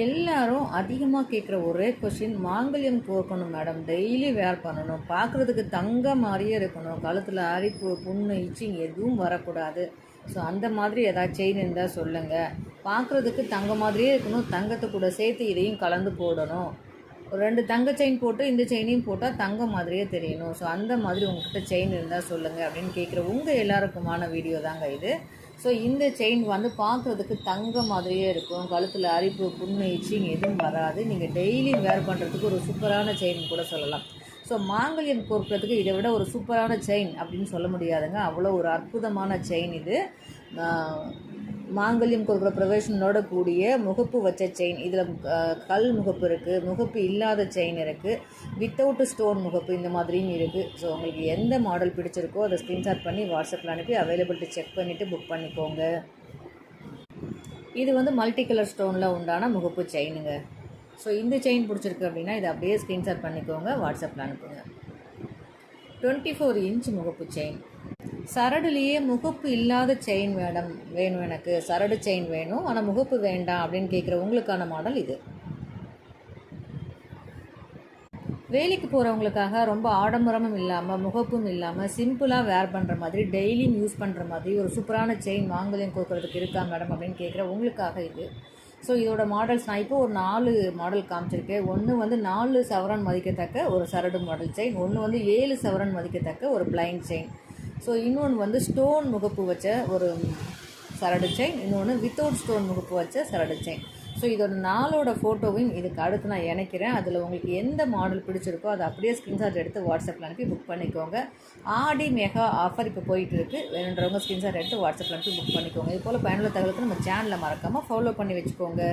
எல்லாரும் அதிகமாக கேட்குற ஒரே கொஷின், மாங்கல்யம் கோர்க்கணும் மேடம், டெய்லி வேர் பண்ணணும், பார்க்குறதுக்கு தங்க மாதிரியே இருக்கணும், கழுத்தில் அரிப்பு புண்ணு இச்சிங் எதுவும் வரக்கூடாது. ஸோ அந்த மாதிரி ஏதாவது செயின் இருந்தால் சொல்லுங்கள். பார்க்குறதுக்கு தங்க மாதிரியே இருக்கணும், தங்கத்தை கூட சேர்த்து இதையும் கலந்து போடணும். ஒரு 2 தங்க செயின் போட்டு இந்த செயினையும் போட்டால் தங்க மாதிரியே தெரியணும். ஸோ அந்த மாதிரி உங்கள்கிட்ட செயின் இருந்தால் சொல்லுங்கள் அப்படின்னு கேட்குற உங்கள் எல்லாருக்குமான வீடியோ தாங்க இது. ஸோ இந்த செயின் வந்து பார்க்குறதுக்கு தங்க மாதிரியே இருக்கும், கழுத்தில் அரிப்பு புண்ணு இச்சிங் எதுவும் வராது. நீங்கள் டெய்லி வேர் பண்ணுறதுக்கு ஒரு சூப்பரான செயின் கூட சொல்லலாம். ஸோ மாங்கல்யம் கோர்க்கிறதுக்கு இதை விட ஒரு சூப்பரான செயின் அப்படின்னு சொல்ல முடியாதுங்க. அவ்வளோ ஒரு அற்புதமான செயின் இது. மாங்கல்யம் கோர்க்கிற ப்ரொவிஷனோட கூடிய முகப்பு வச்ச செயின். இதில் கல் முகப்பு இருக்குது, முகப்பு இல்லாத செயின் இருக்குது, வித்தவுட் ஸ்டோன் முகப்பு இந்த மாதிரியும் இருக்குது. ஸோ உங்களுக்கு எந்த மாடல் பிடிச்சிருக்கோ அதை ஸ்க்ரீன்ஷாட் பண்ணி வாட்ஸ்அப்பில் அனுப்பி அவைலபிலிட்டி செக் பண்ணிவிட்டு புக் பண்ணிக்கோங்க. இது வந்து மல்டி கலர் ஸ்டோனில் உண்டான முகப்பு செயினுங்க. ஸோ இந்த செயின் பிடிச்சிருக்கு அப்படின்னா இதை அப்படியே ஸ்க்ரீன்ஷாட் பண்ணிக்கோங்க, வாட்ஸ்அப்பில் அனுப்புங்க. 24 இன்ச் முகப்பு செயின். சரடுலேயே முகப்பு இல்லாத செயின் வேணும் எனக்கு, சரடு செயின் வேணும் ஆனால் முகப்பு வேண்டாம் அப்படின்னு கேட்குற உங்களுக்கான மாடல் இது. வேலைக்கு போகிறவங்களுக்காக ரொம்ப ஆடம்பரமும் இல்லாமல் முகப்பும் இல்லாமல் சிம்பிளாக வேர் பண்ணுற மாதிரி டெய்லியும் யூஸ் பண்ணுற மாதிரி ஒரு சூப்பரான செயின் மாங்கல்யம் கோர்க்கறதுக்கு இருக்கா மேடம் அப்படின்னு கேட்குற உங்களுக்காக இது. ஸோ இதோட மாடல்ஸ் நான் இப்போ ஒரு 4 மாடல் காமிச்சிருக்கேன். ஒன்று வந்து 4 சவரன் மதிக்கத்தக்க ஒரு சரடு மாடல் செயின், ஒன்று வந்து 7 சவரன் மதிக்கத்தக்க ஒரு பிளைன் செயின், ஸோ இன்னொன்று வந்து ஸ்டோன் முகப்பு வச்ச ஒரு சரடு செயின், இன்னொன்று வித்தவுட் ஸ்டோன் முகப்பு வச்ச சரடு செயின். ஸோ இதோட 4ஓட ஃபோட்டோவையும் இதுக்கு அடுத்து நான் இணைக்கிறேன். அதில் உங்களுக்கு எந்த மாடல் பிடிச்சிருக்கோ அதை அப்படியே ஸ்க்ரீன்ஷாட் எடுத்து வாட்ஸ்அப்பில் அனுப்பி புக் பண்ணிக்கோங்க. ஆடி மெகா ஆஃபர் இப்போ போயிட்டு இருக்குது. வேணுன்றவங்க ஸ்க்ரீன்ஷாட் எடுத்து வாட்ஸ்அப்பில் அனுப்பி புக் பண்ணிக்கோங்க. இது போல் பயனுள்ள தகவலுக்கு நம்ம சேனலை மறக்காமல் ஃபாலோ பண்ணி வச்சுக்கோங்க.